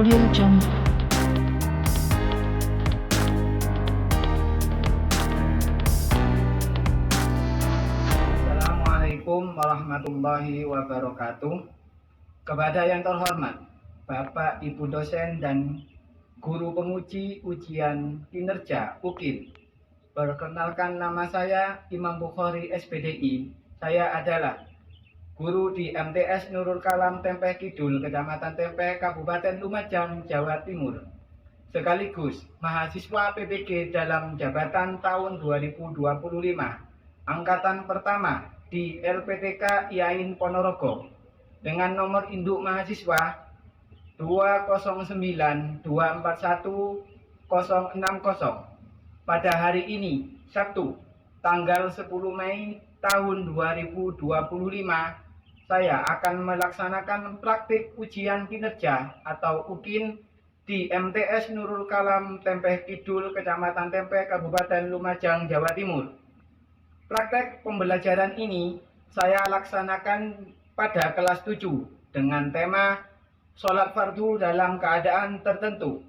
AudioJungle. Assalamualaikum warahmatullahi wabarakatuh. Kepada yang terhormat Bapak Ibu dosen dan guru penguji ujian kinerja UKIN. Perkenalkan, nama saya Imam Bukhari SPDI. Saya adalah guru di MTS Nurul Kalam Tempeh Kidul, Kecamatan Tempeh, Kabupaten Lumajang, Jawa Timur. Sekaligus mahasiswa PPG dalam jabatan tahun 2025, angkatan pertama di LPTK IAIN Ponorogo, dengan nomor induk mahasiswa 209241060. Pada hari ini, Sabtu, tanggal 10 Mei tahun 2025, saya akan melaksanakan praktik ujian kinerja atau UKIN di MTS Nurul Kalam Tempeh Kidul, Kecamatan Tempeh, Kabupaten Lumajang, Jawa Timur. Praktek pembelajaran ini saya laksanakan pada kelas 7 dengan tema sholat fardu dalam keadaan tertentu.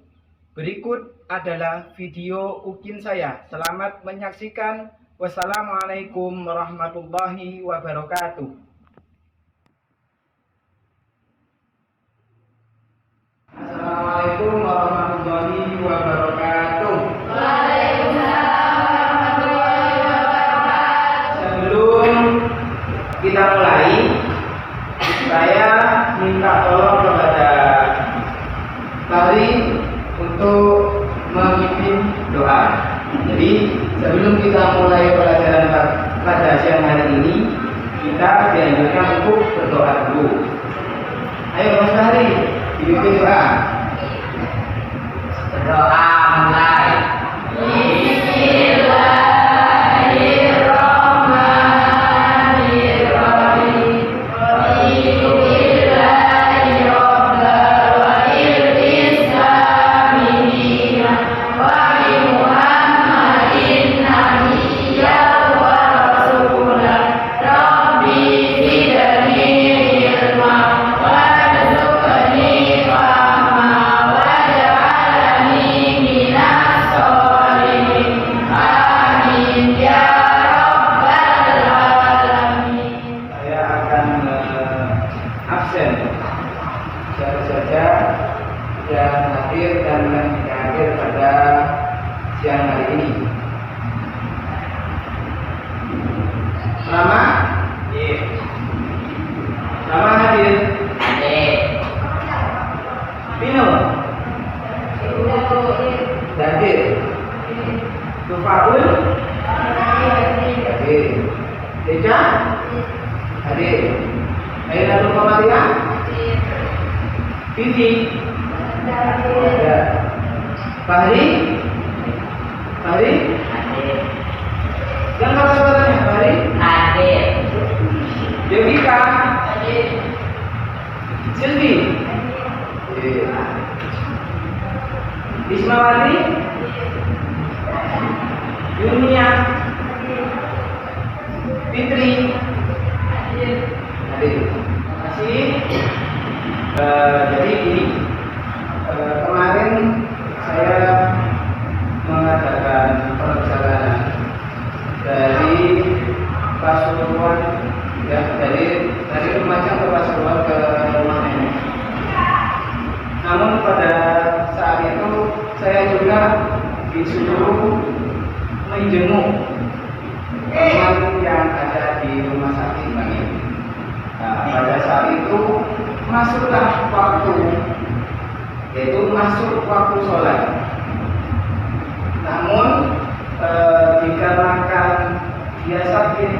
Berikut adalah video UKIN saya. Selamat menyaksikan. Wassalamualaikum warahmatullahi wabarakatuh. Assalamualaikum warahmatullahi wabarakatuh. Waalaikumsalam warahmatullahi wabarakatuh. Sebelum kita mulai, saya minta tolong kepada Fahri untuk memimpin doa. Jadi sebelum kita mulai pelajaran pada siang hari ini, kita dianjurkan untuk berdoa dulu. Ayo Mas Fahri, dipimpin doa. Berdoa mulai. Siapa saja yang hadir dan yang tidak hadir pada siang hari ini. Lama? Iya. Lama hadir? Pino? Hadir. Tufaul? Hadir. Deja? Hadir. Aina Maria? Vivi? Ada. Fahri? Fahri? Yang kata-katanya Fahri? Hadir. Yogika? Hadir. Silvi? Ismawati? Yunia? Fitri? Hadir. Terima kasih. Jadi ini kemarin saya mengadakan perjalanan dari Pasuruan, ya, dari Lumajang ke Pasuruan ke rumah nenek. Namun pada saat itu saya juga disuruh menjenguk teman yang ada di rumah sakit ini. Nah, pada saat itu masuklah waktu, yaitu masuk waktu sholat. Namun dikarenakan dia sakit,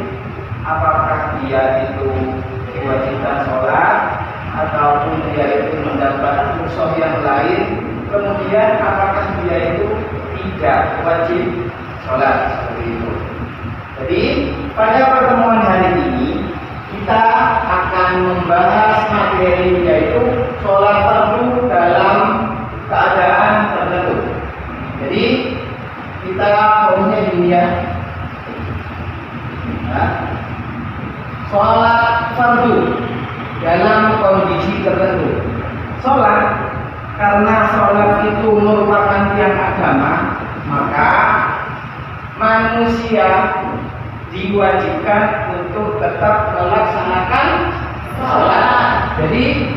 apakah dia itu diwajibkan sholat ataupun dia itu mendapat musuh yang lain, kemudian apakah dia itu tidak wajib sholat, seperti itu. Jadi pada pertemuan hari ini kita akan membahas materi, yaitu sholat fardu dalam keadaan tertentu. Jadi kita harusnya gini ya, sholat fardu dalam kondisi tertentu. Sholat karena sholat itu merupakan tiang agama, maka manusia diwajibkan untuk tetap melaksanakan sholat. Jadi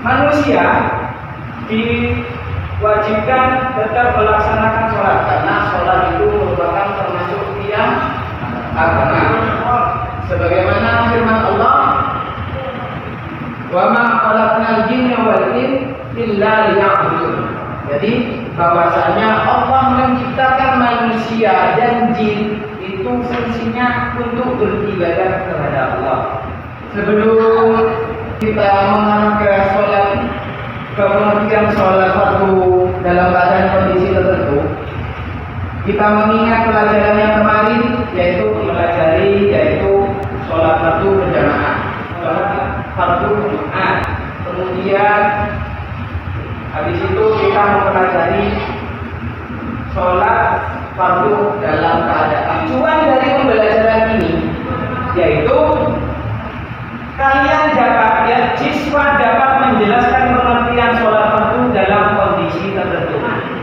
manusia diwajibkan tetap melaksanakan sholat karena sholat itu merupakan termasuk tiang agama. Sebagaimana firman Allah, "Wa ma khalaqnal jinna wal insa illa liya'budun." Jadi bahwasanya Allah menciptakan manusia dan jin itu fungsinya untuk beribadah kepada Allah. Sebelum kita mengarah ke sholat, ke pengertian sholat fardu dalam keadaan kondisi tertentu, kita mengingat pelajaran yang kemarin, yaitu sholat fardu berjamaah, sholat fardu Jumat. Kemudian habis itu kita mempelajari sholat fardu dalam keadaan. Tujuan dari pembelajaran ini yaitu kalian dapat, siswa dapat menjelaskan pengertian sholat fardu dalam kondisi tertentu.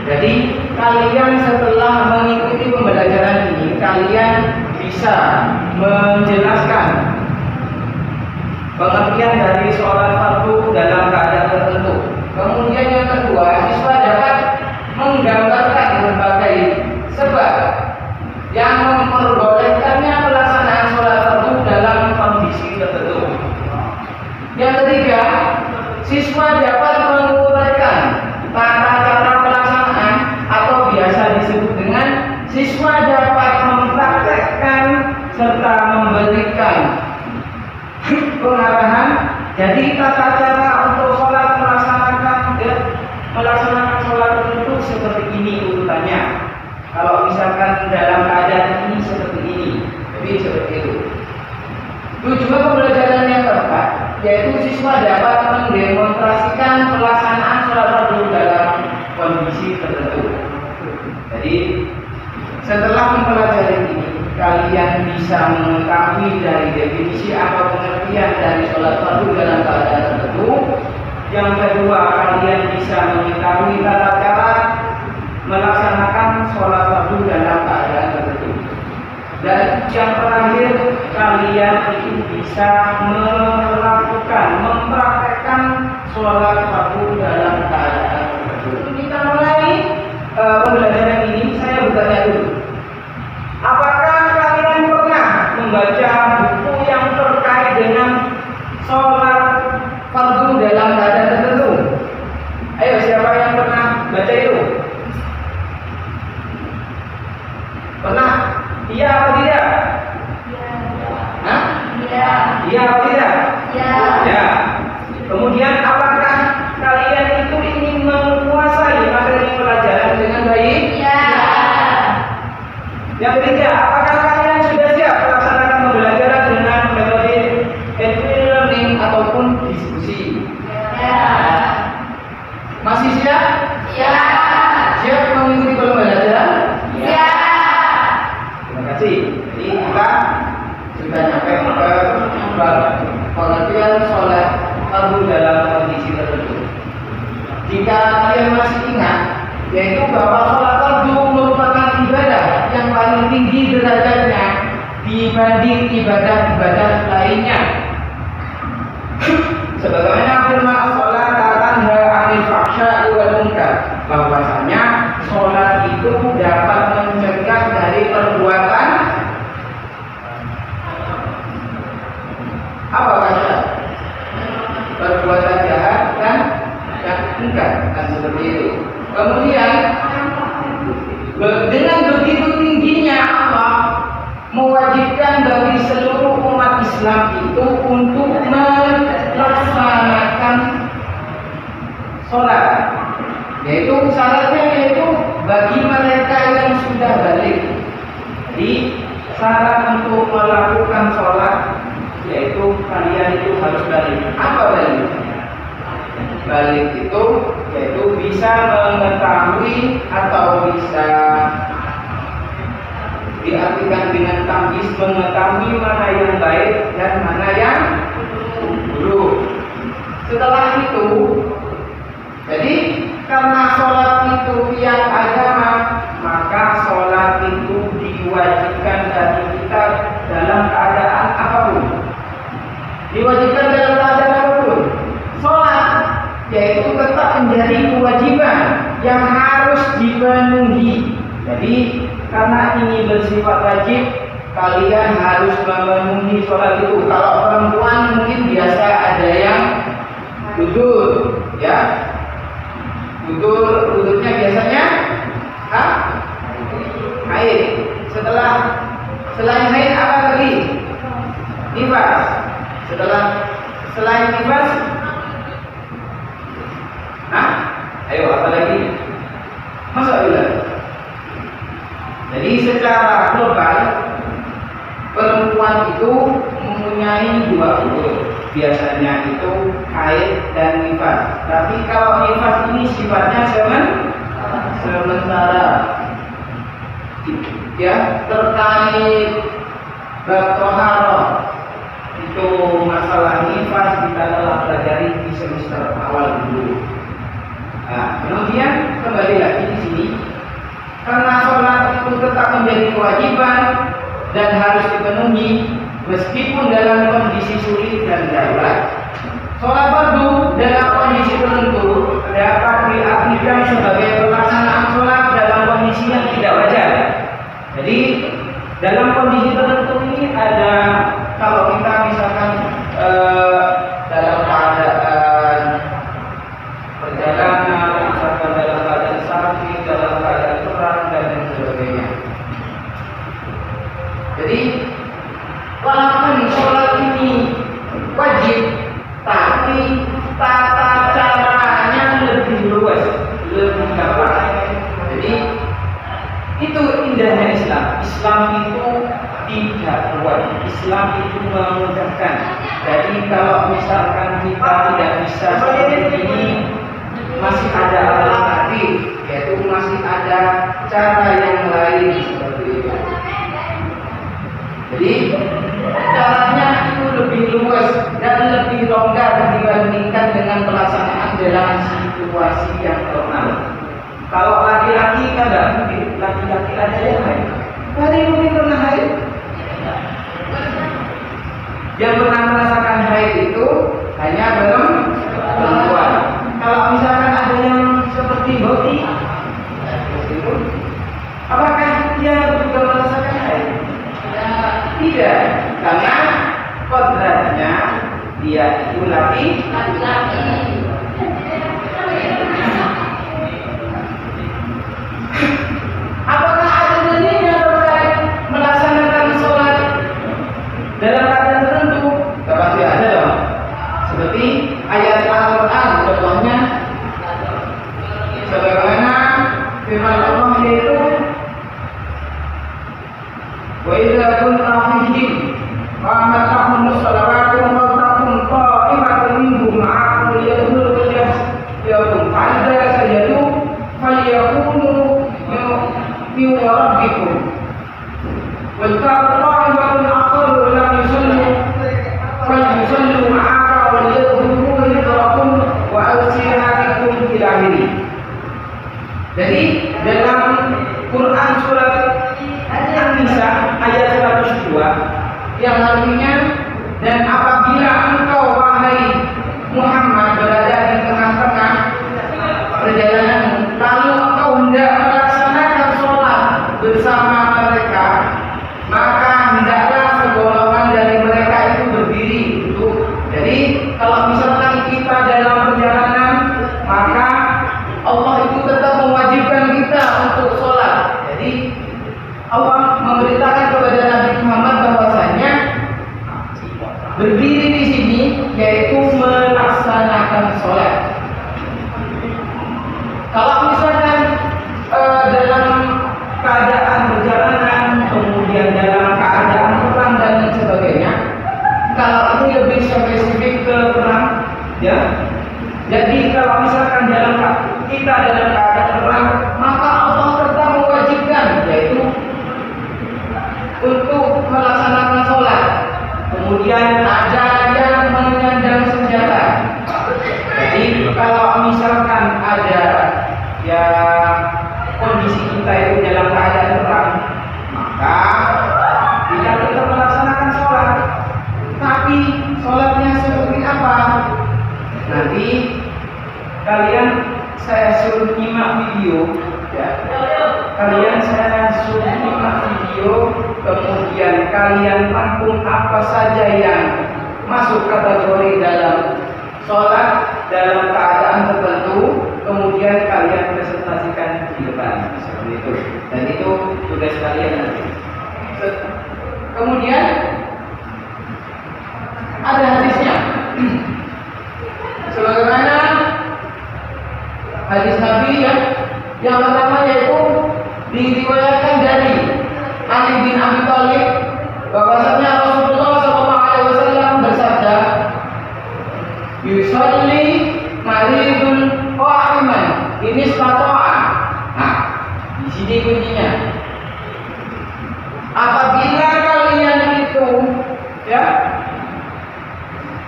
Jadi kalian setelah mengikuti pembelajaran ini, kalian bisa menjelaskan pengertian dari sholat fardu dalam keadaan tertentu. Kemudian yang kedua, siswa dapat menggambarkan berbagai sebab yang memperbolehkannya pelaksanaan sholat fardu dalam kondisi tertentu. Yang ketiga, siswa dapat menguraikan tata cara pelaksanaan atau biasa disebut dengan siswa dapat mempraktekkan serta memberikan pengarahan. Jadi tata cara untuk sholat melaksanakan sholat itu seperti ini urutannya. Kalau misalkan dalam keadaan ini seperti ini, jadi seperti itu. Tujuan pembelajaran yang keempat, yaitu siswa dapat mendemonstrasikan pelaksanaan sholat fardu dalam kondisi tertentu. Jadi setelah mempelajari ini, kalian bisa mengetahui dari definisi atau pengertian dari sholat fardu dalam keadaan tertentu. Yang kedua, kalian bisa mengetahui tata cara melaksanakan sholat fardu dalam keadaan tertentu. Dan yang terakhir, kalian itu bisa mempraktekkan sholat fardu dalam keadaan tertentu. Kita mulai pembelajaran ini. Saya bertanya dulu, apakah kalian pernah membaca buku yang terkait dengan sholat fardu dalam keadaan tertentu? Ayo, siapa yang pernah baca itu? Pernah? Iya atau tidak? Hah? Iya. Iya atau tidak? Iya. Ya. Kemudian apakah kalian itu ingin menguasai materi pelajaran dengan baik? Iya. Yang ketiga, apakah kalian sudah siap melaksanakan pembelajaran dengan metode e-learning ataupun diskusi? Iya. Masih siap? Iya. Siap mengikuti pembelajaran? Iya. Terima kasih. Jadi kita sudah sampai ke pengertian sholat fardu dalam kondisi tertentu. Jika kalian masih ingat, yaitu bahwa sholat fardu merupakan ibadah yang paling tinggi derajatnya dibanding ibadah-ibadah lainnya. Sebagaimana firman sholat tanha 'anil fahsya'i wal munkar, bahwasanya sholat itu dapat mencegah dari perbuatan apa saja, perbuatan jahat dan munkar, kan seperti itu. Kemudian dengan begitu tingginya Allah mewajibkan bagi seluruh umat Islam itu untuk melaksanakan sholat, yaitu syaratnya yaitu bagi mereka yang sudah balik. Jadi syarat untuk melakukan sholat yaitu kalian itu harus balik. Apa balik? Balik itu yaitu bisa mengetahui atau bisa diartikan dengan tamyiz, mengetahui mana yang baik dan mana yang buruk. Setelah itu, jadi menjadi kewajiban yang harus dipenuhi. Jadi karena ini bersifat wajib, kalian harus memenuhi sholat itu. Kalau perempuan mungkin biasa ada yang duduk, ya. Duduknya biasanya haid. Selain haid apa lagi? Nifas. Selain nifas, ayo apa lagi? Masalah. Jadi secara global perempuan itu mempunyai dua unsur. Biasanya itu haid dan nifas. Tapi kalau nifas ini sifatnya sementara. Ya, terkait bab toharoh itu masalah nifas kita telah pelajari di semester awal dulu. Nah, kemudian kembali lagi di sini karena sholat itu tetap menjadi kewajiban dan harus dipenuhi meskipun dalam kondisi sulit dan darurat. Sholat fardu dalam kondisi tertentu dapat diartikan sebagai pelaksanaan sholat dalam kondisi yang tidak wajar. Jadi dalam kondisi tertentu ini ada, kalau kita misalkan dalam keadaan perjalanan, misalkan dalam keadaan sakit, dalam keadaan perang dan lain sebagainya. Jadi walaupun sholat ini wajib, tapi tata caranya lebih luas, lebih gampang. Jadi itu indahnya Islam. Islam itu tidak kuat. Islam itu memudahkan. Jadi kalau misalkan kita tidak bisa seperti ini, masih ada alternatif, yaitu masih ada cara yang lain seperti itu. Jadi caranya itu lebih luas dan lebih longgar dibandingkan dengan pelaksanaan dalam situasi yang normal. Kalau laki-laki kan tidak mungkin, laki-laki ada yang haid. Ada yang mungkin pernah haid. Yang pernah merasakan haid itu hanya perempuan. Kalau misalkan ada yang seperti Boti, apakah dia juga merasakan haid? Tidak, karena kodratnya dia itu laki-laki. Apakah ada dalilnya terkait melaksanakan sholat dalam keadaan tertentu? Pasti ada dong. Seperti ayat Al-Quran, contohnya sebagaimana firman Allah yaitu wa idza kunta fihim wa amatahum shalawatu wa taqum qa'imatun minhum ma'akum yadkhulul yakum fa'idza sajadu falyakunu min rabbikum wal qa'imatun aqallu lam yusallu falyusallu ma'aka wal yadkhulu hidrakum wa awsihatikum ila akhirih. Jadi dalam Quran surat An-Nisa ayat 102 yang artinya, dan apabila engkau wahai Muhammad berada di tengah-tengah perjalanan lalu engkau hendak melaksanakan sholat bersama mereka, maka hendaklah segolongan dari mereka itu berdiri duduk. Jadi kalau misalkan kita dalam perjalanan, maka Allah itu tetap mewajibkan kita untuk sholat. Jadi Allah memberitakan kepada Nabi Muhammad bahwasanya berdiri di sini yaitu melaksanakan sholat. Kalau misalkan dalam keadaan perjalanan, kemudian dalam keadaan perang dan lain sebagainya, kalau ini lebih spesifik ke perang, ya. Jadi kalau misalkan kita dalam keadaan perang, maka Allah tetap mewajibkan yaitu untuk melaksanakan sholat. Kemudian ada yang menyandang senjata. Jadi kalau misalkan ada ya kondisi kita itu dalam keadaan perang, maka kita tetap melaksanakan sholat. Tapi sholatnya seperti apa? Nanti kalian kalian rangkum apa saja yang masuk kategori dalam sholat dalam keadaan tertentu, kemudian kalian presentasikan di depan seperti itu. Dan itu tugas kalian nanti. Kemudian ada hadisnya. Sebagaimana hadis Nabi yang pertama yaitu diriwayatkan dari Ali bin Abi Thalib bahwasanya Rasulullah SAW bersabda, "Yusalli maridun qa'iman ini istata'a." Nah, di sini kuncinya. Apabila kalian itu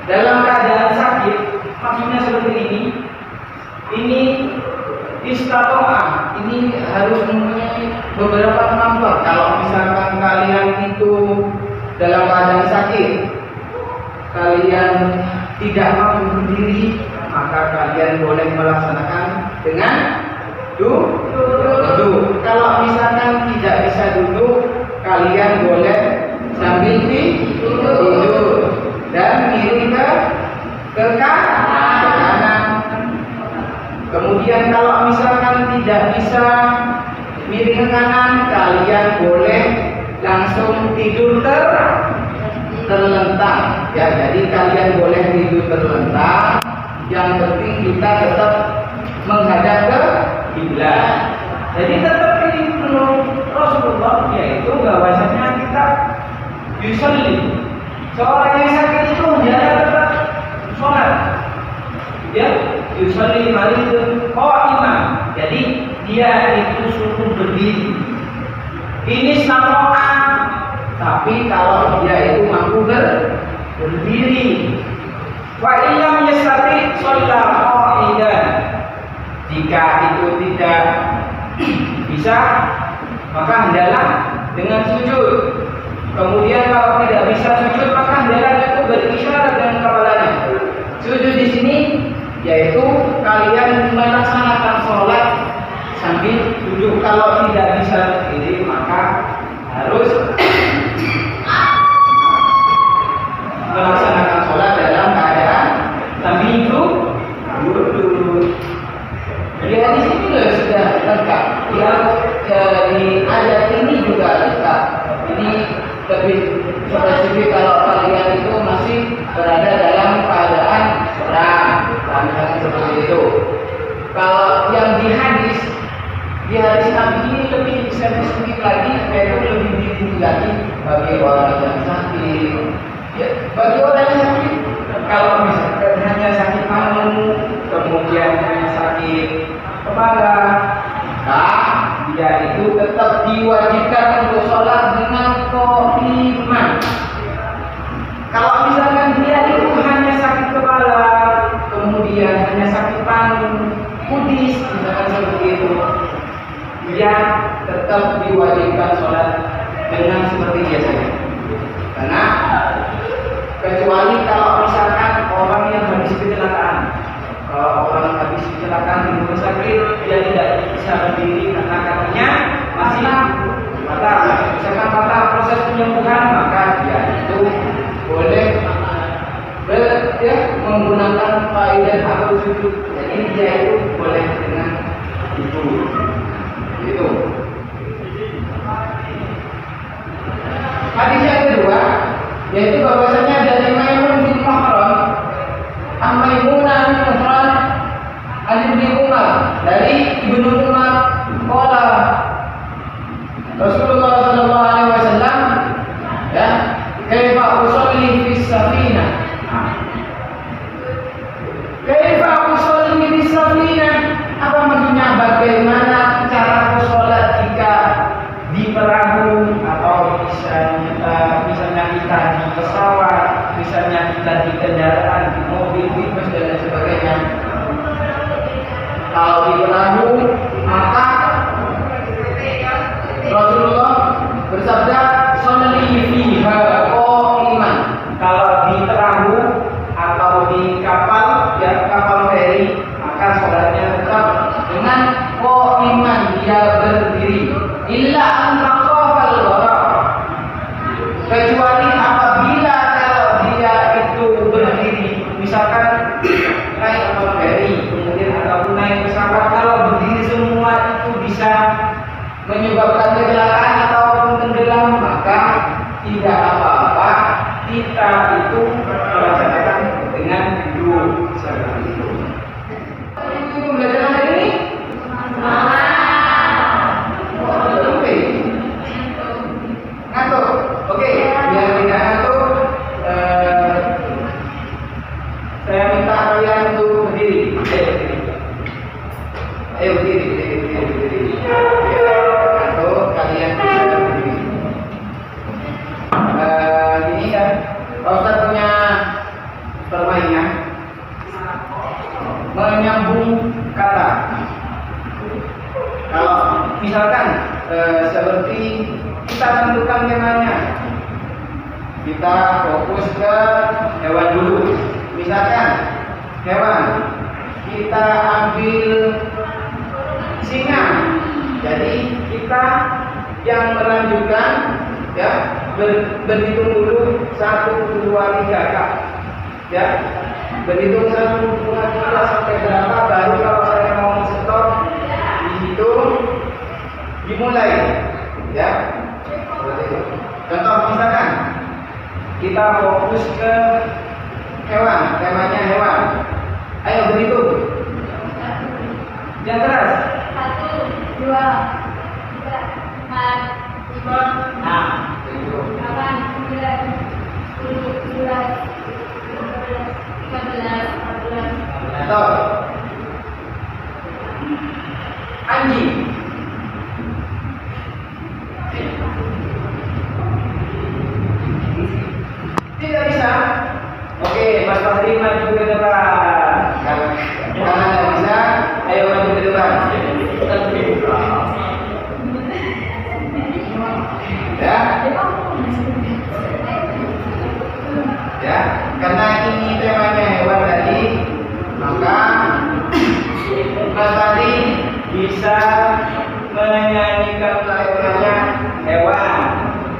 dalam keadaan sakit, maksudnya seperti ini istata'a, ini harus mempunyai beberapa kemampuan. Kalau misalkan kalian itu dalam keadaan sakit, kalian tidak mampu berdiri, maka kalian boleh melaksanakan dengan duduk. Kalau misalkan tidak bisa duduk, kalian boleh sambil tidur dan miring ke kanan. Kemudian kalau misalkan tidak bisa miring ke kanan, kalian boleh langsung tidur terlentang. Ya, jadi kalian boleh tidur terlentang. Yang penting kita tetap menghadap ke kiblat. Jadi tetap ini menurut Rasulullah, yaitu bahwasanya kita yusalli. Seorang yang sakit itu hendaknya tetap sholat. Ya, yusalli maridun qa'iman. Jadi dia itu suruh berdiri. Ini samoa. Tapi kalau dia itu mampu berdiri, wa illam yastati shalla qa'idan. Jika itu tidak bisa, maka hendaklah dengan sujud. Kemudian kalau tidak bisa sujud, maka hendaklah cukup berisyarat dengan kepalanya. Sujud di sini yaitu kalian melaksanakan sholat sambil duduk. Kalau tidak bisa berdiri, maka harus melaksanakan sholat dalam keadaan sambil duduk. Jadi di sini sudah lengkap. Di ayat ini juga lengkap. Ini lebih spesifik kalau kalian itu masih berada dalam keadaan perang, misalnya seperti itu. Kalau yang di hadis Nabi ini lebih spesifik lagi, yaitu lebih dirinci lagi bagi orang yang sakit. Ya, bagi orang yang sakit, kalau misalkan hanya sakit paru, kemudian hanya sakit kepala, dia itu tetap diwajibkan untuk sholat dengan qa'iman. Kalau misalkan dia itu hanya sakit kepala, kemudian hanya sakit paru, kudis, misalkan seperti itu, dia tetap diwajibkan sholat dengan seperti biasanya. Karena kecuali kalau misalkan orang yang habis kecelakaan, kalau orang habis kecelakaan di rumah sakit, dia tidak bisa berdiri karena kakinya masih patah. Misalkan patah proses penyembuhan, maka dia itu boleh menggunakan faidah atau sujud. Jadi dia itu boleh dengan itu. Itu. Hadis yang kedua, yaitu bahwasanya dari Maimun bin Mahran, Maimunah bin Mahran, Ibnu Umar, dari Ibnu Umar, qala Rasulullah sallallahu alaihi wasallam, kaifa usolli fis safinah. Kaifa usolli fis safinah? Apa maksudnya? Bagaimana cara sholat jika di perahu, atau misalnya kita di pesawat, misalnya kita di kendaraan, di mobil, di bus dan lain sebagainya. Kalau di perahu, maka Rasulullah bersabda, "Sholli fiha qa'iman." Kalau di perahu atau di kapal, kapal feri, maka sholatnya tetap dengan qa'iman, dia berdiri. Illa an taqafal gharaq, kecuali kita itu melaksanakan dengan duduk seperti itu. Pembelajaran hari ini ngantuk. Oke, biar tidak ngantuk, saya minta kalian untuk berdiri. Ayo berdiri. Ngantuk, kalian bisa berdiri. Ini kan, Pak Ustadz punya permainan menyambung kata. Kalau misalkan seperti kita tentukan temanya, kita fokus ke hewan dulu. Misalkan hewan, kita ambil singa. Jadi kita yang melanjutkan ya berhitung dulu 1, 2, 3 kak. Ya, berhitung 1, 2, 3 sampai berapa, baru kalau saya mau stop di situ dimulai. Ya, contoh misalkan kita fokus ke hewan, temanya hewan. Ayo berhitung. Yang keras. 1, 2, 3, 4, 5, 6, 8, 9, 10, 11, 12, 13, 14. Stop. Anjing. Tidak bisa. Oke, Mas Fahri maju ke depan. Karena tidak bisa, ayo maju ke depan. Ya. Ya, karena ini temanya hewan tadi, maka Mas Fahri bisa menyanyikan lagunya hewan.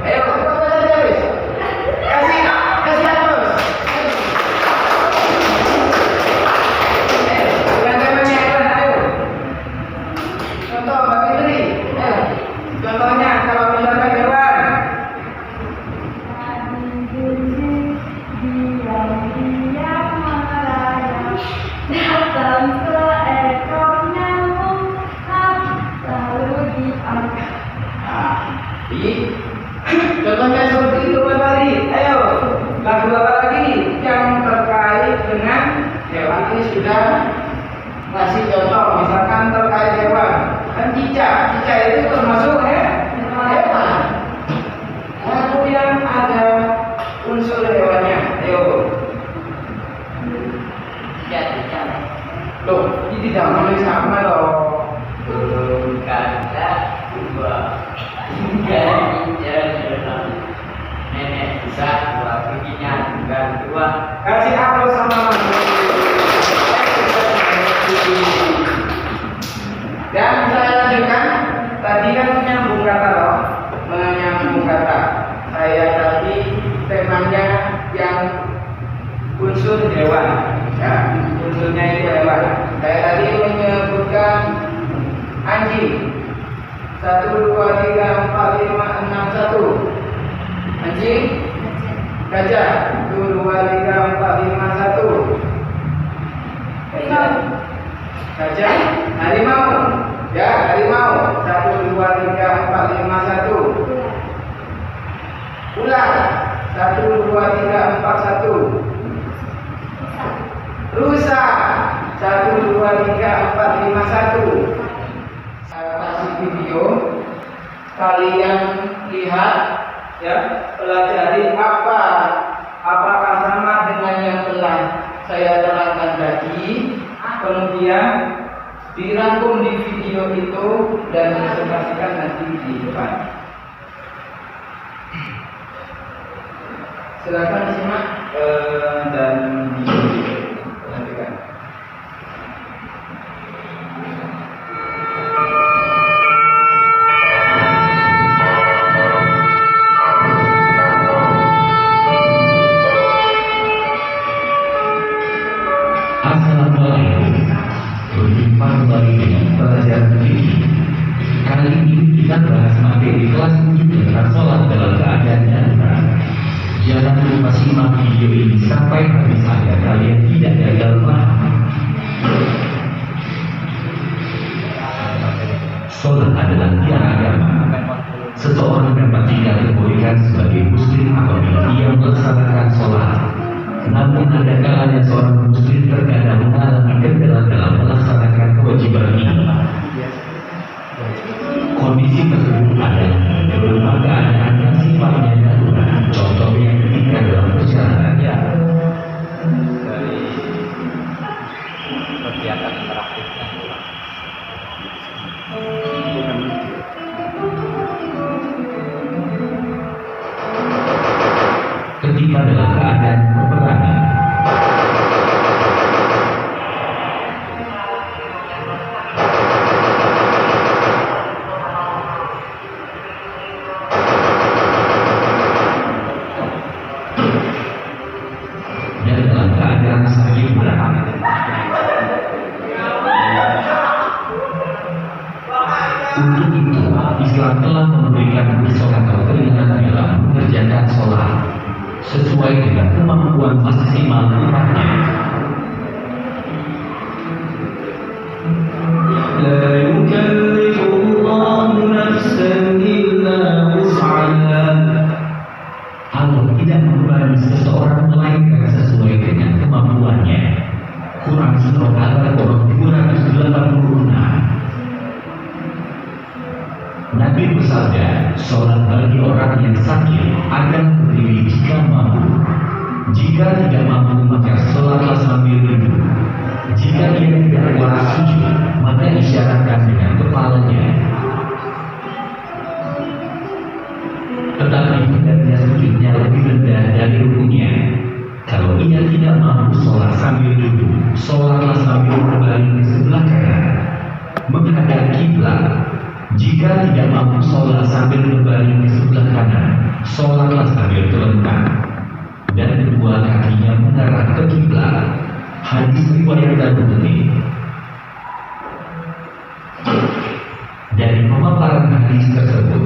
Ayo, kasih terus. Bukan temanya hewan, ayo. Contoh Mbak Fitri. Contohnya kalau misalkan hewan. Datang seekor nyamuk lalu diangkat. Contohnya seperti itu Mas Fahri. Ayo, lagu apa lagi yang terkait dengan hewan? Ini sudah kasih contoh, misalkan terkait hewan. Kan cicak itu termasuk hewan. Lagu yang ada unsur hewannya. Ayo. Loh, ini tidak boleh sama loh. Kata 2, 3, nenek bisa 2 bikinya tinggal 2. Kasih aplaus sama Mas. Dan saya lanjutkan. Tadi kan menyambung kata loh, menyambung kata. Saya tadi temanya yang unsur hewan. Ya, unsurnya itu hewan. Saya tadi menyebutkan anjing. 1, 2, 3, 4, 5, 6, 1. Anjing. Gajah. 1, 2, 3, 4, 5, 1. Gajah. Harimau. Ya, harimau. 1, 2, 3, 4, 5, 1. Ular. 1, 2, 3, 4, 1. Rusa. 1, 2, 3, 4, 5, 1. Saya kasih video, kalian lihat ya, pelajari apakah sama dengan yang telah saya terangkan tadi, kemudian dirangkum di video itu dan dipresentasikan nanti di depan. Silakan disimak dan dilanjutkan. Assalamualaikum. Berjumpa kembali dengan pelajaran ini. Kali ini kita bahas materi kelas 7 tentang sholat dalam keadaan darurat. Jangan untuk menyimak video ini sampai habis agar kalian tidak gagal paham. Sholat adalah tiara agama. Seseorang dapat dikategorikan sebagai muslim apabila ia melaksanakan sholat. Namun ada kalanya seorang muslim terkadang mengalami kendala dalam melaksanakan kewajiban ini. Kondisi tersebut adalah berupa keadaan yang sifatnya darurat. Contohnya ketika dalam perjalanan dari kegiatan interaktifnya. ketika dalam keadaan peperangan. Dan dalam keadaan sakit berat. Untuk itu, Islam telah memberikan besok atau keringanan dalam mengerjakan sholat sesuai dengan kemampuan maksimal umatnya. La yukallifullahu nafsan illa wus'aha. Allah tidak membebani seseorang melainkan sesuai dengan kemampuannya. Quran Surah Al-Baqarah 286. Nabi bersabda, sholat bagi orang yang sakit akan berdiri jika mampu. Jika tidak mampu, maka sholatlah sambil duduk. Jika ia tidak kuat sujud, maka isyaratkan dengan kepalanya. Tetapi hendaknya sujudnya lebih rendah dari rukunya. Kalau ia tidak mampu sholat sambil duduk, sholatlah sambil berbalik ke sebelah kanan, menghadap kiblat. Jika tidak mampu sholat sambil berbalik ke sebelah kanan, sholatlah sambil terlentang dan kedua kakinya mengarah ke kiblat. Hadis riwayat Tirmidzi. Dari pemaparan hadis tersebut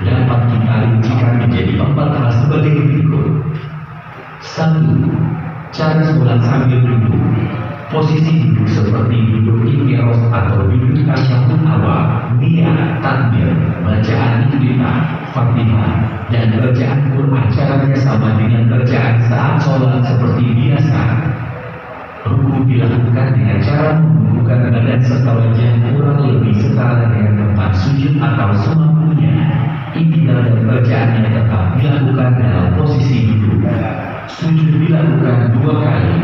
dapat kita rincikan menjadi 4 hal sebagai berikut. 1. Cara sholat sambil duduk. Posisi duduk seperti duduk ikhtiros atau duduk tasyahud awal, niat, takbir, bacaan ikhtifah, Fatihah, dan bacaan Quran caranya sama dengan bacaan saat sholat seperti biasa. Ruku dilakukan dengan cara membuka badan serta wajah kurang lebih setara dengan tempat sujud atau semampunya. I'tidal dan bacaannya tetap dilakukan dalam posisi duduk. Sujud dilakukan 2 kali.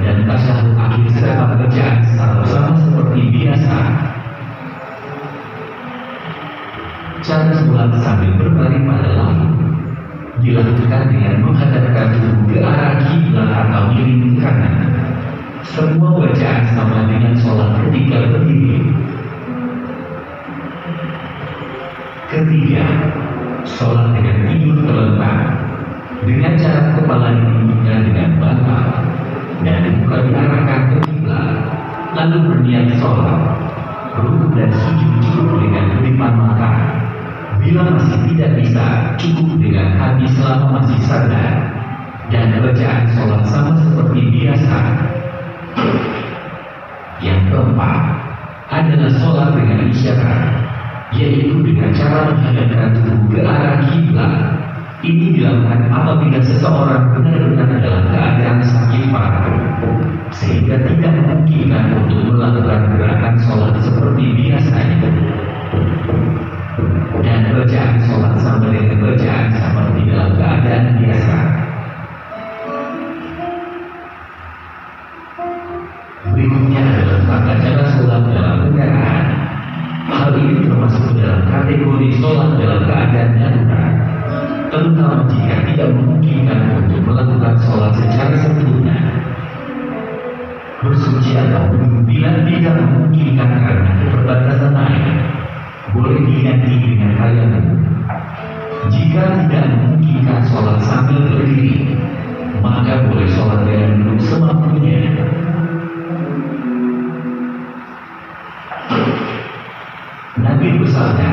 Dan tasyahud akhir serta bacaan sama seperti biasa. Cara sholat sambil berbaring pada langit dilakukan dengan menghadapkan tubuh ke arah kiblat atau miring ke kanan. Semua bacaan sama dengan sholat ketika berdiri. Ketiga, sholat dengan tidur terlentang dengan cara kepala ditinggikan dengan bantal dan muka diarahkan ke kiblat, lalu berniat sholat. Rukuk dan sujud cukup dengan kedipan mata. Bila masih tidak bisa, cukup dengan hati selama masih sadar. Dan bacaan sholat sama seperti biasa. Yang keempat adalah sholat dengan isyarat, yaitu dengan cara menghadapkan tubuh ke arah kiblat. Ini dilakukan apabila seseorang benar-benar dalam keadaan sakit parah, sehingga tidak memungkinkan untuk melakukan gerakan sholat seperti biasanya. Dan bacaan sholat sama dengan bacaan seperti dalam keadaan biasa. Berikutnya adalah tata cara sholat dalam kendaraan. Hal ini termasuk dalam kategori sholat dalam keadaan darurat, terutama jika tidak memungkinkan untuk melakukan sholat secara sempurna. Bersuci atau wudhu bila tidak memungkinkan karena keterbatasan air, boleh diganti dengan tayamum. Jika tidak memungkinkan sholat sambil berdiri, maka boleh sholat dengan duduk semampunya. Nabi bersabda,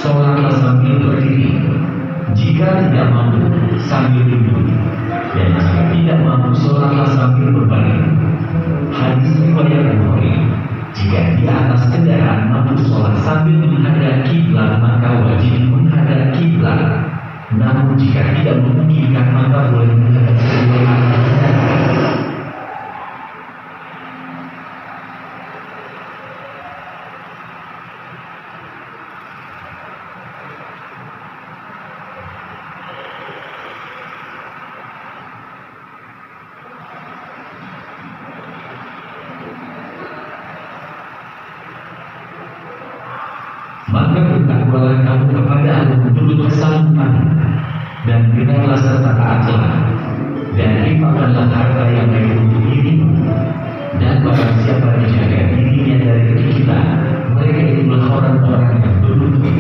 Sholatlah sambil berdiri. Jika tidak mampu, sambil duduk. Dan jika tidak mampu, sholatlah sambil berbaring. Hadis riwayat Bukhari. Jika di atas kendaraan mampu sholat sambil menghadap kiblat, maka wajib menghadap kiblat. Namun jika tidak memungkinkan, maka boleh menghadap kedua arah kendaraan. Maka bertakwalah kamu kepada Allah menurut kesamaan, dan dengarlah serta taatlah, dan infakkanlah harta yang baik untuk dirimu. Dan barang siapa dijaga dirinya dari kekilan, mereka itulah orang-orang yang beruntung.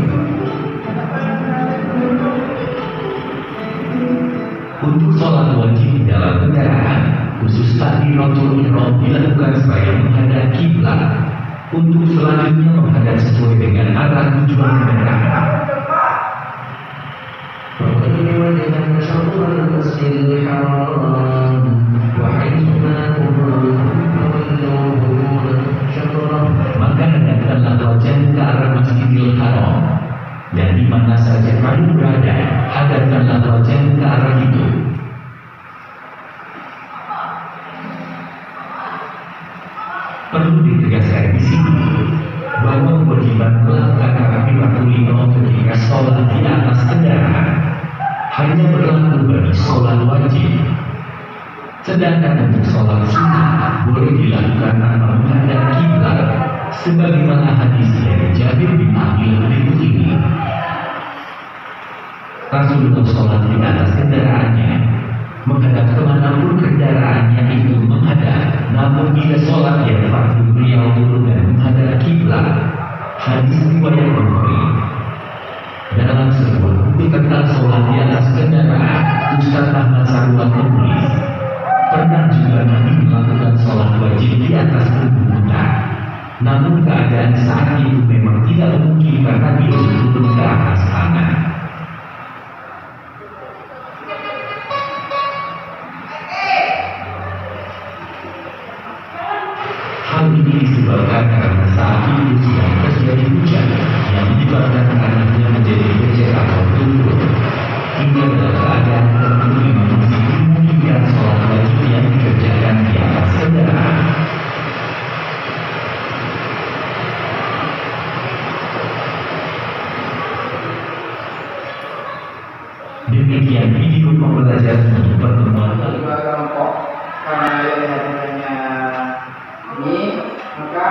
Untuk sholat wajib di dalam kendaraan, khusus takbiratul ihram dilakukan sebagai menghadap kiblat. Untuk selanjutnya menghadap sesuai dengan arah tujuan kendaraan. Maka hadapkanlah wajahmu ke arah Masjidil Haram, dan di mana saja kamu berada, hadapkanlah wajahmu ke arah itu. Perlu ditegaskan di sini bahwa kewajiban melakukan takbiratul ihram ketika sholat di atas kendaraan hanya berlaku bagi sholat wajib. Sedangkan untuk sholat sunnah boleh dilakukan tanpa menghadap kiblat, sebagaimana hadis dari Jabir bin Abdullah berikut ini. Rasulullah sholat di atas kendaraannya, menghadap kemanapun kendaraannya itu menghadap. Namun bila sholat yang fardu beliau turun dan menghadap kiblat. Hadis riwayat Bukhari. Dalam sebuah buku tentang sholat di atas kendaraan, Ustaz Ahmad Sarwan menulis, pernah juga Nabi melakukan sholat wajib di atas punggung unta. Namun keadaan saat itu memang tidak memungkinkan Nabi untuk turun ke atas tangan. Hal ini disebabkan karena saat itu sedang terjadi hujan yang menyebabkan tanahnya menjadi becek atau tumpul. Hingga dalam keadaan tertentu memang masih dimungkinkan sholat wajib yang dikerjakan di atas kendaraan. Demikian video pembelajaran untuk pertemuan Dua kelompok, karena yang hanya ini, maka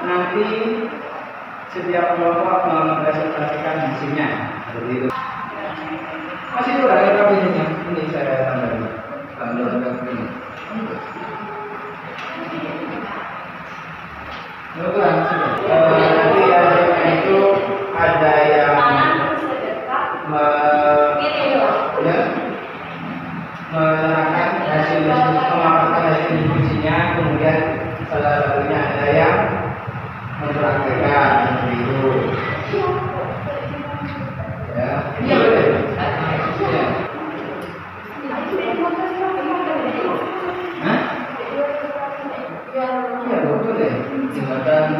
nanti setiap kelompok mempresentasikan hasilnya seperti itu. Masih kurang ada ini saya tambahkan ini. Kurang nanti hasilnya itu ada yang menerangkan hasil memaparkan hasil diskusinya, kemudian salah satunya ada yang mempraktekkan seperti itu. Ya, iya boleh. Hah? Iya betul deh. Jembatan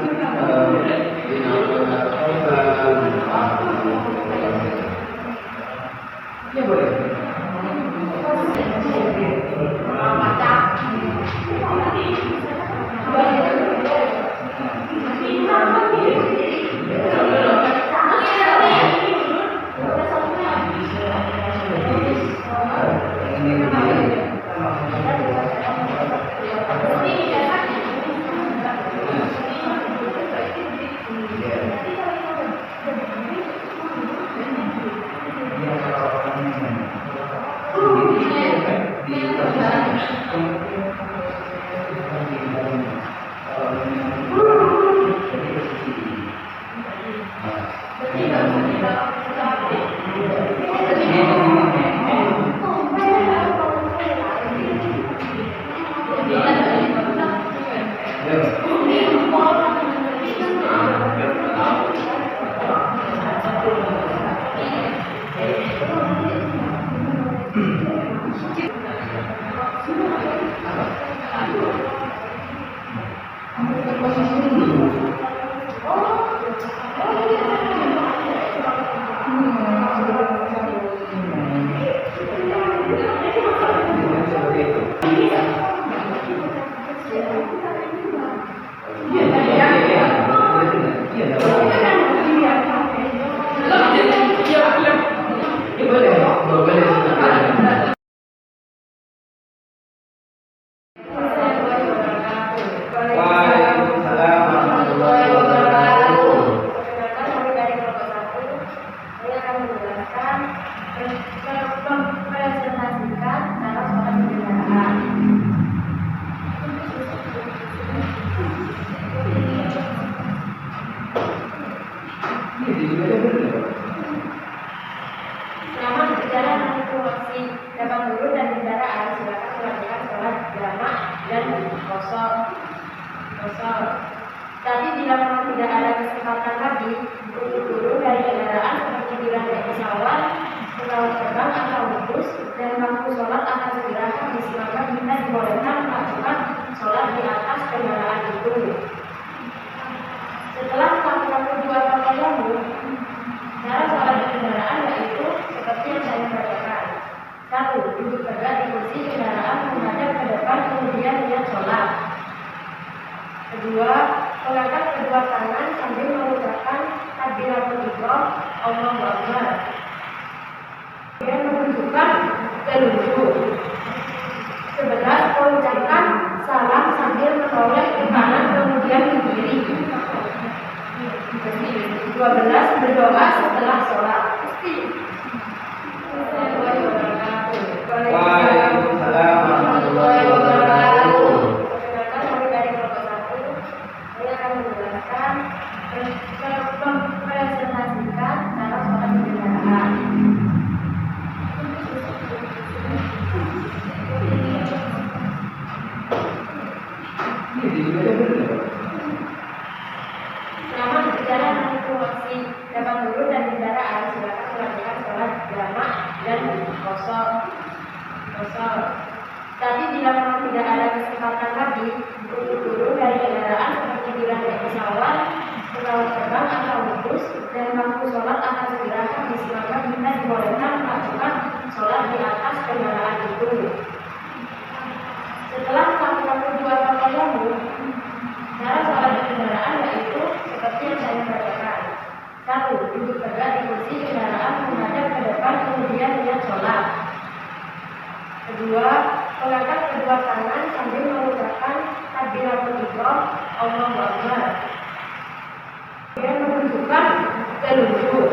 Selama berjalan menempuh masih dapat guru dan kendaraan, silakan melakukan sholat jamak dan kosor. Tapi bila memang tidak ada kesempatan lagi untuk guru dari kendaraan seperti bila naik pesawat, pesawat terbang atau bus dan mampu sholat akan segera habis, maka kita dibolehkan melakukan sholat di atas kendaraan itu. Setelah melakukan kedua pakaianmu, cara sholat di kendaraan yaitu seperti yang saya bacakan. 1. Duduk tegak di kursi kendaraan menghadap ke depan, kemudian niat sholat. 2. Mengangkat kedua tangan sambil mengucapkan takbiratul ihram, Allahu Akbar. Kemudian menunjukkan telunjuk. 11. Mengucapkan salam sambil menoleh ke kanan kemudian ke kiri. 12. Berdoa setelah sholat. Waalaikumsalam warahmatullahi wabarakatuh. Perkenalkan, kami dari kelompok 1. Saya akan menjelaskan mempresentasikan cara sholat di kendaraan. Selama berjalan menempuh masih dapat guru dan kendaraan, silakan melakukan sholat jamak dan kosor. Tapi bila memang tidak ada kesempatan lagi untuk guru dari kendaraan seperti bila naik pesawat terbang atau bus dan mampu sholat akan segera habis, maka kita dibolehkan melakukan sholat di atas kendaraan itu. Setelah melakukan kedua pakaianmu, cara sholat di kendaraan yaitu seperti yang saya bacakan. 1. Duduk tegak di kursi kendaraan menghadap ke depan, kemudian niat sholat. 2. Mengangkat kedua tangan sambil mengucapkan takbiratul ihram, Allahu Akbar. Kemudian menunjukkan telunjuk.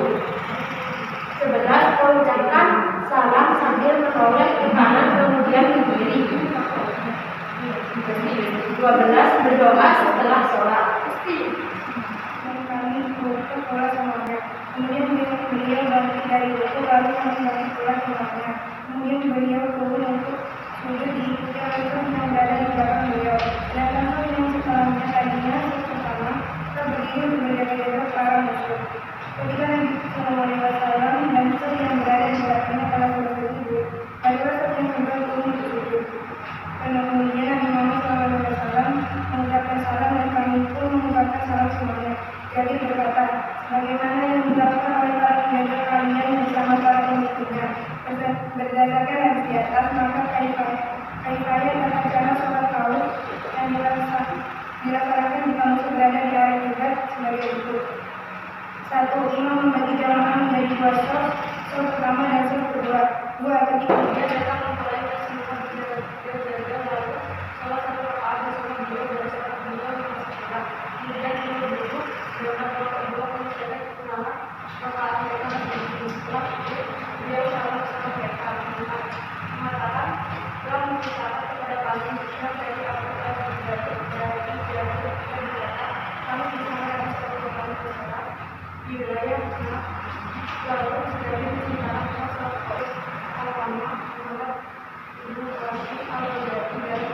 11. Mengucapkan salam sambil menoleh ke kanan kemudian ke kiri. 12. Berdoa setelah sholat. Kami berdoa sholat semuanya. Kemudian beliau bangkit dari itu lalu kami sholat semuanya. Kemudian beliau turun untuk sujud diikuti oleh yang berada di belakang beliau. Dan langsung yang setelahnya tadinya pertama berdiri berjaga-jaga para musuh. Ketika Nabi SAW dan musuh yang berada di belakangnya telah sujud, barulah yang kedua turun untuk sujud. Dan kemudian Nabi Muhammad SAW mengucapkan salam dan kami pun mengucapkan salam semuanya. Jadi berkata, bagaimana yang dilakukan oleh para penjaga kalian bersama para pengikutnya? Berdasarkan hadis di atas, maka kaifayah tata cara sholat tahu yang dilaksanakan jika musuh berada di area kiblat sebagai berikut. 1. Imam membagi jamaah menjadi 2 shaf, shaf pertama dan shaf kedua. 2. Ketika dia datang memulai semua berjaga lalu sholat 1 rakaat bersama beliau dan sholat beliau yang sekitar. Kemudian beliau duduk dengan sholat kedua mencapai selama rakaat mereka menjadi setelah itu beliau salam bersama mereka mengatakan telah mengucapkan kepada kami yang dari Al-Quran dari kami bisa melihat seluruh kami bersolat di wilayah Islam lalu dari menceritakan masalah Qais Al-Qamah Muhammad Ibnu Rashid Al-Jati dari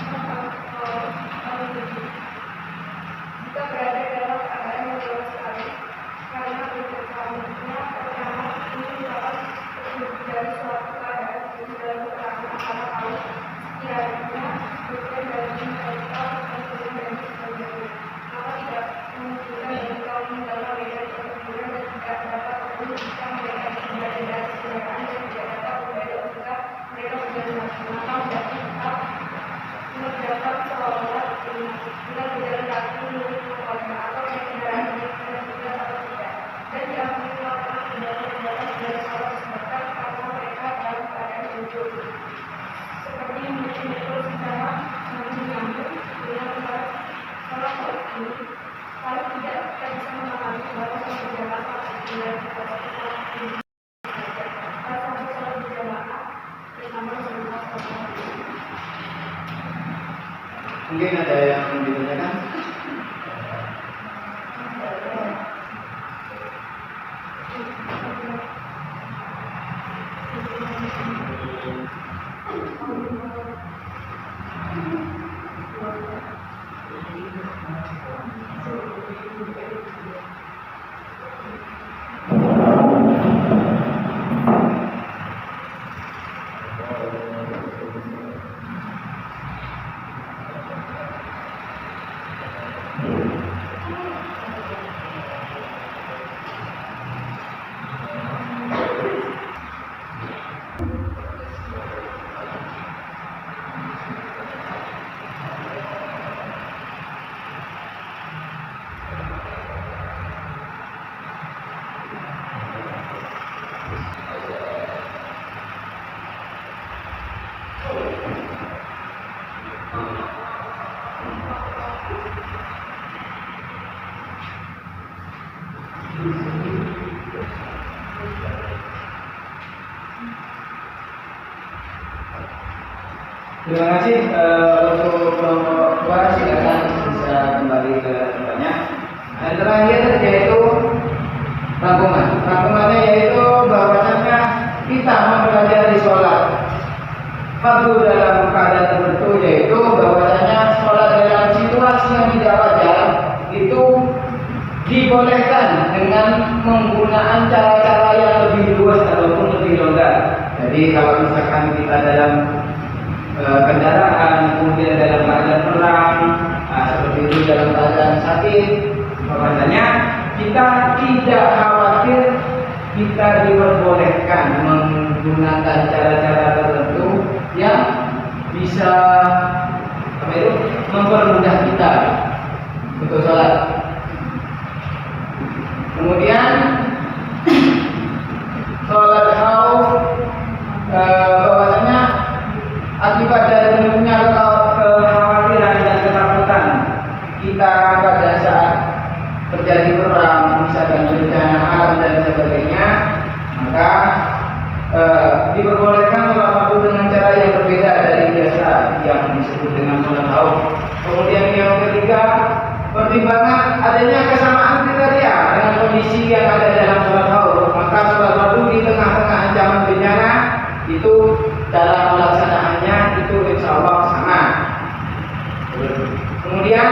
Al-Qamah Al-Jati. Jika berada dalam keadaan yang jauh sekali karena berkesalahannya pertama ini dapat dari suatu keadaan yang dalam keterangan antara kaum kiranya bukan dari mereka dan dari sebagainya, maka tidak menunjukkan dari kaum dalam beda kemudian dan tidak dapat menunjukkan mereka sebagai dari kendaraan dan tidak dapat berbeda jika mereka sudah melaksanakan dan tetap mengerjakan sholat bila berjalan kaki menuju keluarga atau yang kendaraan yang tidak atau tidak dan tidak melakukan kendaraan dari sholat sebabkan karena mereka dalam keadaan jujur seperti memikul secara menyambung dengan sholat ini. Kalau tidak, kita bisa memahami bahwa sholat berjamaah adalah sholat ini. Kalau sholat berjamaah bersama sebuah sholat. Mungkin ada yang ditanyakan? Terima kasih untuk kelompok 2, silakan bisa kembali ke tempatnya. Dan terakhir yaitu rangkuman. Rangkumannya yaitu bahwasannya kita mempelajari sholat fardu dalam keadaan tertentu, yaitu bahwasanya sholat dalam situasi yang tidak wajar itu dibolehkan dengan menggunakan cara-cara yang lebih luas ataupun lebih longgar. Jadi kalau misalkan kita dalam kendaraan, kemudian dalam keadaan perang, seperti itu dalam keadaan sakit, bahwasanya kita tidak khawatir, kita diperbolehkan menggunakan cara-cara tertentu yang bisa mempermudah kita untuk sholat. Kemudian sholat khauf, bahwasanya akibat dari munculnya kekhawatiran dan ketakutan kita pada saat terjadi perang, misalkan bencana alam dan sebagainya, maka diperbolehkan sholat fardu dengan cara yang berbeda dari biasa yang disebut dengan sholat khauf. Kemudian yang ketiga, pertimbangan adanya kesamaan kriteria dengan kondisi yang ada dalam sholat khauf, maka sholat fardu di tengah-tengah ancaman bencana itu dalam melaksanaannya itu insya Allah sama. Kemudian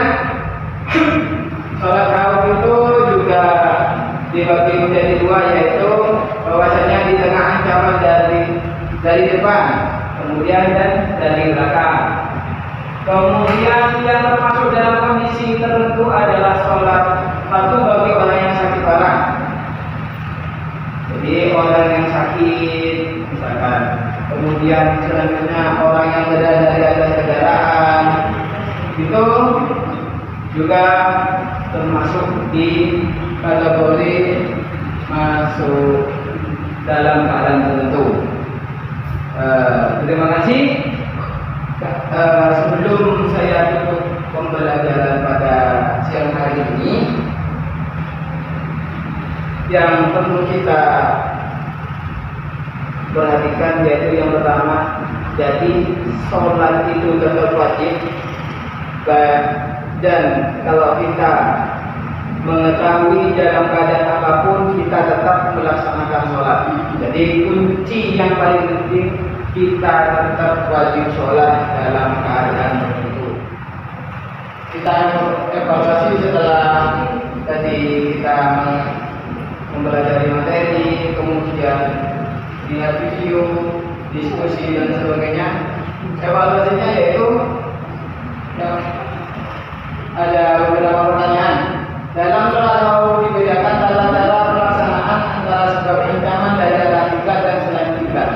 sholat khauf itu juga dibagi menjadi dua, yaitu bahwasanya di tengah ancaman dari depan, kemudian dan dari belakang. Kemudian yang termasuk dalam kondisi tertentu adalah sholat fardu bagi orang yang sakit parah. Jadi orang yang sakit misalkan, kemudian selanjutnya orang yang berada di atas kendaraan, itu juga termasuk di kategori masuk dalam keadaan tertentu. Terima kasih. Sebelum saya tutup pembelajaran pada siang hari ini, yang perlu kita perhatikan yaitu yang pertama, jadi sholat itu tetap wajib, dan kalau kita mengetahui dalam keadaan apapun kita tetap melaksanakan sholat. Jadi kunci yang paling penting, kita tetap wajib sholat dalam keadaan tertentu. Kita evaluasi setelah tadi kita mempelajari materi, kemudian lihat video, diskusi dan sebagainya. Evaluasinya yaitu ada beberapa pertanyaan. Dalam sholat khauf dibedakan tata-cara pelaksanaan antara sebab ancaman dari arah kiblat dan selain kiblat.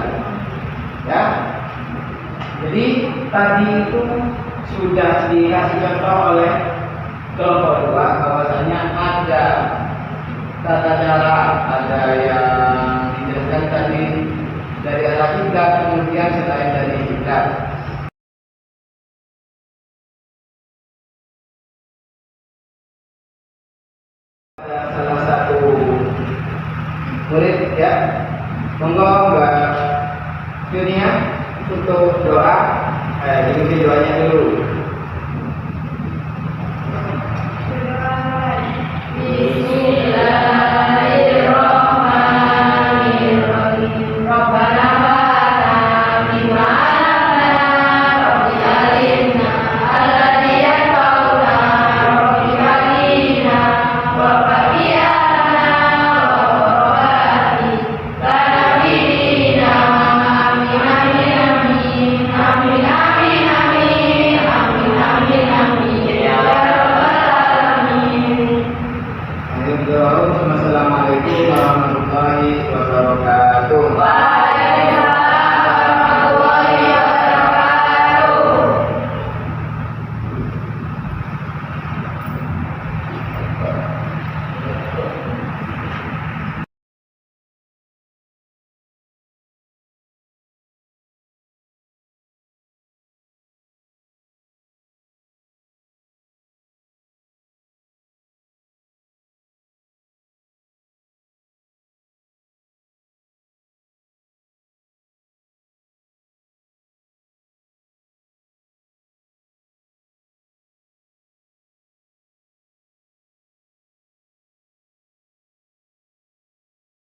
Ya, jadi tadi itu sudah dikasih contoh oleh kelompok 2 bahwasanya ada tata cara, ada yang dijelaskan tadi dari arah kiblat, kemudian selain dari kiblat. Salah satu murid ya, monggo Mbak Junia untuk doa, ikuti doanya dulu.